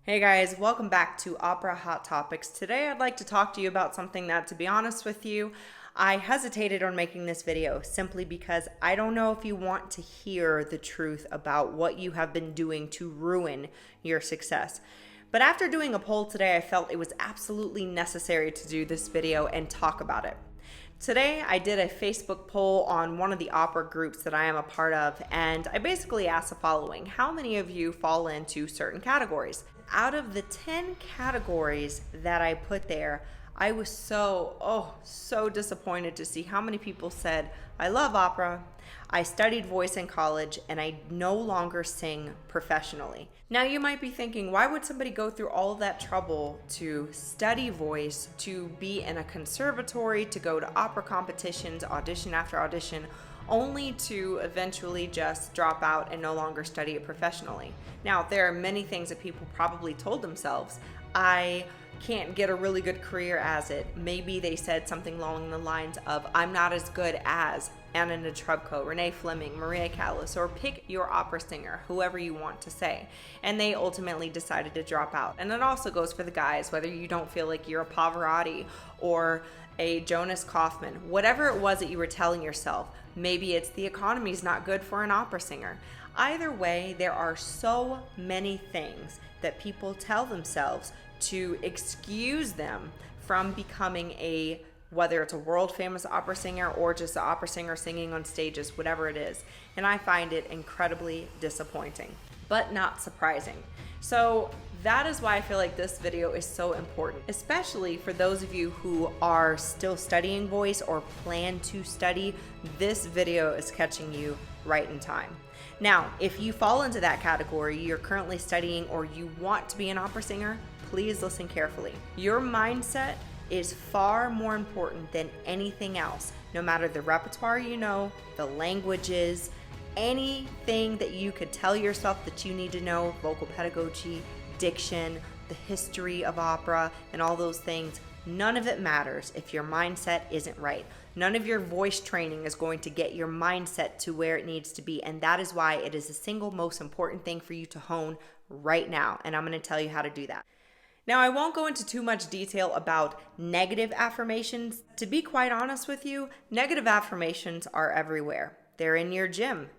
Hey guys, welcome back to Opera Hot Topics. Today I'd like to talk to you about something that, to be honest with you, I hesitated on making this video simply because I don't know if you want to hear the truth about what you have been doing to ruin your success. But after doing a poll today, I felt it was absolutely necessary to do this video and talk about it. Today, I did a Facebook poll on one of the opera groups that I am a part of, and I basically asked the following: how many of you fall into certain categories? Out of the 10 categories that I put there, I was so disappointed to see how many people said, I love opera, I studied voice in college, and I no longer sing professionally. Now you might be thinking, why would somebody go through all of that trouble to study voice, to be in a conservatory, to go to opera competitions, audition after audition, only to eventually just drop out and no longer study it professionally? Now, there are many things that people probably told themselves. I can't get a really good career as it. Maybe they said something along the lines of, I'm not as good as Anna Netrebko, Renee Fleming, Maria Callas, or pick your opera singer, whoever you want to say. And they ultimately decided to drop out. And it also goes for the guys, whether you don't feel like you're a Pavarotti or a Jonas Kaufman, whatever it was that you were telling yourself. Maybe it's the economy's not good for an opera singer. Either way, there are so many things that people tell themselves to excuse them from becoming whether it's a world famous opera singer or just an opera singer singing on stages, whatever it is. And I find it incredibly disappointing, but not surprising. So that is why I feel like this video is so important, especially for those of you who are still studying voice or plan to study. This video is catching you right in time. Now, if you fall into that category, you're currently studying or you want to be an opera singer, please listen carefully. Your mindset is far more important than anything else. No matter the repertoire you know, the languages, anything that you could tell yourself that you need to know, vocal pedagogy, diction, the history of opera, and all those things, none of it matters if your mindset isn't right. None of your voice training is going to get your mindset to where it needs to be, and that is why it is the single most important thing for you to hone right now, and I'm going to tell you how to do that. Now, I won't go into too much detail about negative affirmations. To be quite honest with you, negative affirmations are everywhere. They're in your gym,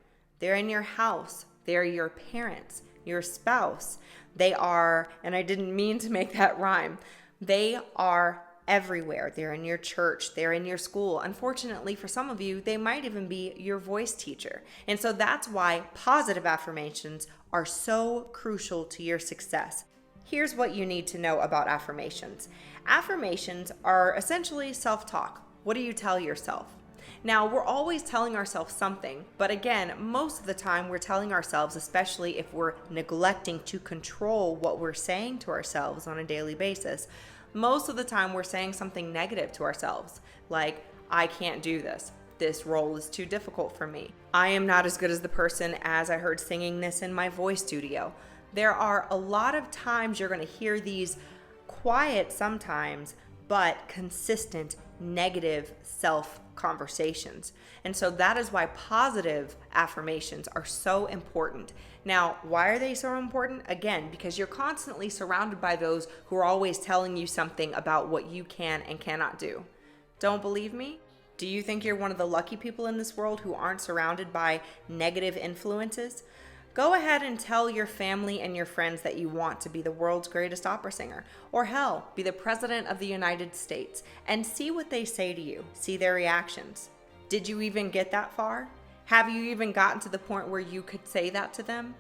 they're in your house, they're your parents, your spouse. They are, and I didn't mean to make that rhyme, they are everywhere. They're in your church, they're in your school. Unfortunately, for some of you, they might even be your voice teacher. And so that's why positive affirmations are so crucial to your success. Here's what you need to know about affirmations. Affirmations are essentially self-talk. What do you tell yourself? Now, we're always telling ourselves something, but again, most of the time we're telling ourselves, especially if we're neglecting to control what we're saying to ourselves on a daily basis, most of the time we're saying something negative to ourselves, like, I can't do this. This role is too difficult for me. I am not as good as the person as I heard singing this in my voice studio. There are a lot of times you're going to hear these quiet sometimes, but consistent negative self-conversations. And so that is why positive affirmations are so important. Now, why are they so important? Again, because you're constantly surrounded by those who are always telling you something about what you can and cannot do. Don't believe me? Do you think you're one of the lucky people in this world who aren't surrounded by negative influences? Go ahead and tell your family and your friends that you want to be the world's greatest opera singer, or hell, be the president of the United States, and see what they say to you. See their reactions. Did you even get that far? Have you even gotten to the point where you could say that to them?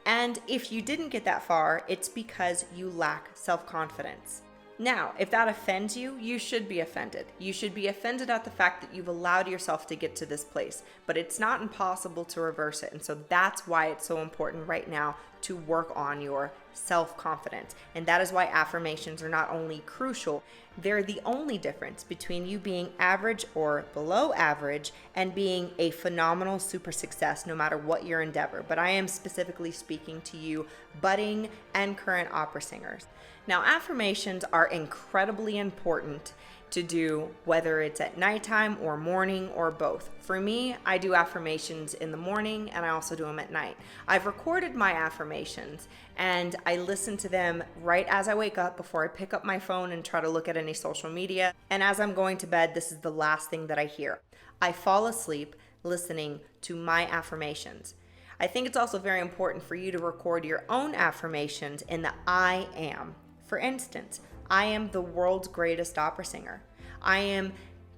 And if you didn't get that far, it's because you lack self-confidence. Now, if that offends you, you should be offended. You should be offended at the fact that you've allowed yourself to get to this place, but it's not impossible to reverse it. And so that's why it's so important right now to work on your self-confidence. And that is why affirmations are not only crucial, they're the only difference between you being average or below average and being a phenomenal super success no matter what your endeavor. But I am specifically speaking to you budding and current opera singers. Now, affirmations are incredibly important to do, whether it's at nighttime or morning or both. For me, I do affirmations in the morning and I also do them at night. I've recorded my affirmations and I listen to them right as I wake up before I pick up my phone and try to look at any social media. And as I'm going to bed, this is the last thing that I hear. I fall asleep listening to my affirmations. I think it's also very important for you to record your own affirmations in the I am. For instance, I am the world's greatest opera singer. I am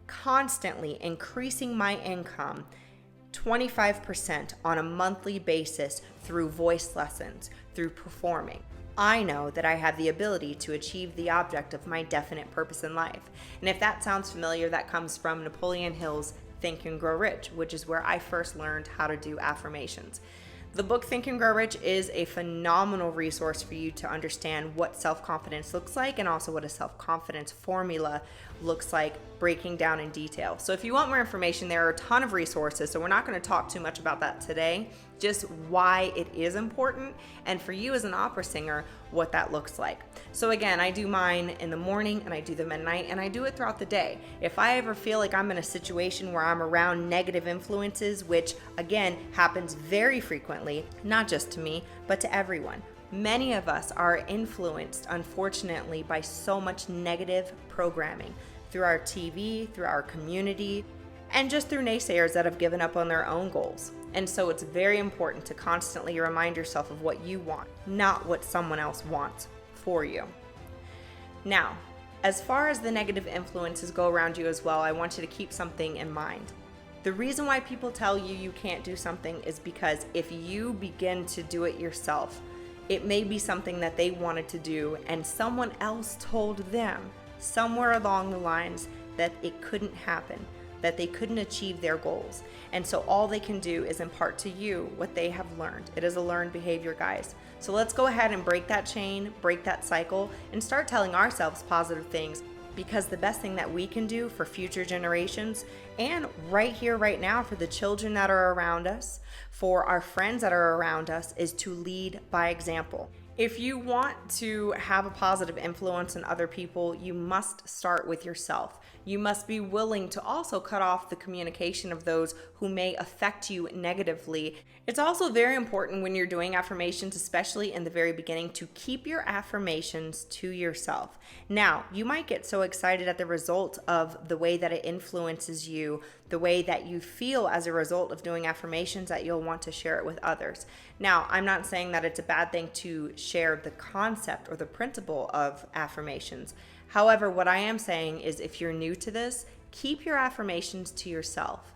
constantly increasing my income 25% on a monthly basis through voice lessons, through performing. I know that I have the ability to achieve the object of my definite purpose in life. And if that sounds familiar, that comes from Napoleon Hill's Think and Grow Rich, which is where I first learned how to do affirmations. The book Think and Grow Rich is a phenomenal resource for you to understand what self-confidence looks like and also what a self-confidence formula looks like, breaking down in detail. So if you want more information, there are a ton of resources, so we're not going to talk too much about that today, just why it is important, and for you as an opera singer, what that looks like. So again, I do mine in the morning and I do them at night and I do it throughout the day. If I ever feel like I'm in a situation where I'm around negative influences, which again happens very frequently, not just to me, but to everyone. Many of us are influenced, unfortunately, by so much negative programming through our TV, through our community, and just through naysayers that have given up on their own goals. And so it's very important to constantly remind yourself of what you want, not what someone else wants for you. Now, as far as the negative influences go around you as well, I want you to keep something in mind. The reason why people tell you you can't do something is because if you begin to do it yourself, it may be something that they wanted to do and someone else told them somewhere along the lines that it couldn't happen, that they couldn't achieve their goals. And so all they can do is impart to you what they have learned. It is a learned behavior, guys. So let's go ahead and break that chain, break that cycle, and start telling ourselves positive things, because the best thing that we can do for future generations and right here, right now, for the children that are around us, for our friends that are around us, is to lead by example. If you want to have a positive influence on other people, you must start with yourself. You must be willing to also cut off the communication of those who may affect you negatively. It's also very important when you're doing affirmations, especially in the very beginning, to keep your affirmations to yourself. Now, you might get so excited at the result of the way that it influences you, the way that you feel as a result of doing affirmations, that you'll want to share it with others. Now, I'm not saying that it's a bad thing to share the concept or the principle of affirmations. However, what I am saying is if you're new to this, keep your affirmations to yourself.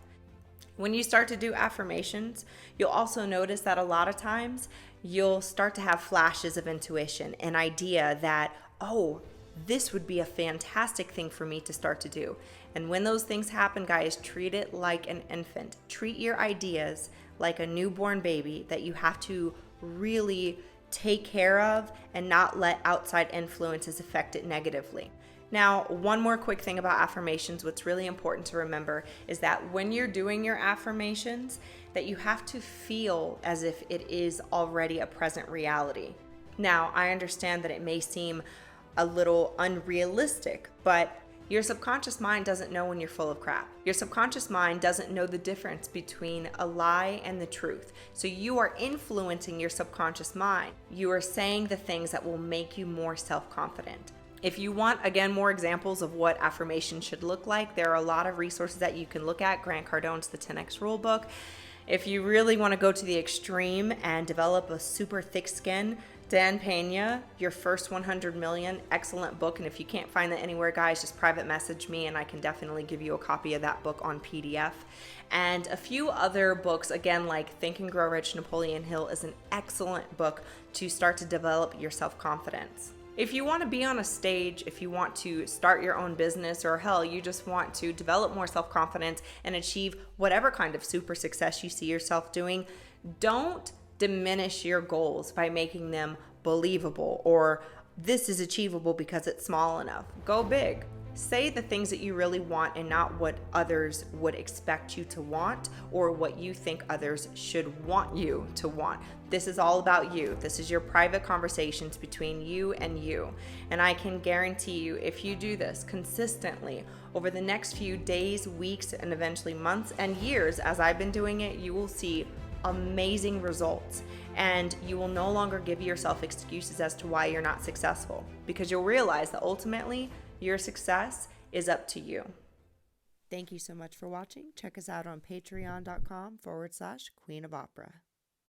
When you start to do affirmations, you'll also notice that a lot of times you'll start to have flashes of intuition, an idea that, oh, this would be a fantastic thing for me to start to do. And when those things happen, guys, treat it like an infant. Treat your ideas like a newborn baby that you have to really take care of and not let outside influences affect it negatively. Now, one more quick thing about affirmations, what's really important to remember is that when you're doing your affirmations, that you have to feel as if it is already a present reality. Now, I understand that it may seem a little unrealistic, but your subconscious mind doesn't know when you're full of crap. Your subconscious mind doesn't know the difference between a lie and the truth. So you are influencing your subconscious mind. You are saying the things that will make you more self-confident. If you want, again, more examples of what affirmation should look like, there are a lot of resources that you can look at. Grant Cardone's The 10X Rulebook. If you really want to go to the extreme and develop a super thick skin, Dan Pena, Your First 100 Million, excellent book. And if you can't find that anywhere, guys, just private message me and I can definitely give you a copy of that book on PDF. And a few other books, again, like Think and Grow Rich, Napoleon Hill is an excellent book to start to develop your self-confidence. If you want to be on a stage, if you want to start your own business, or hell, you just want to develop more self-confidence and achieve whatever kind of super success you see yourself doing, don't diminish your goals by making them believable or this is achievable because it's small enough. Go big. Say the things that you really want and not what others would expect you to want or what you think others should want you to want. This is all about you. This is your private conversations between you and you. And I can guarantee you, if you do this consistently over the next few days, weeks, and eventually months and years, as I've been doing it, you will see amazing results, and you will no longer give yourself excuses as to why you're not successful, because you'll realize that ultimately your success is up to you. Thank you so much for watching. Check us out on patreon.com/Queen of Opera.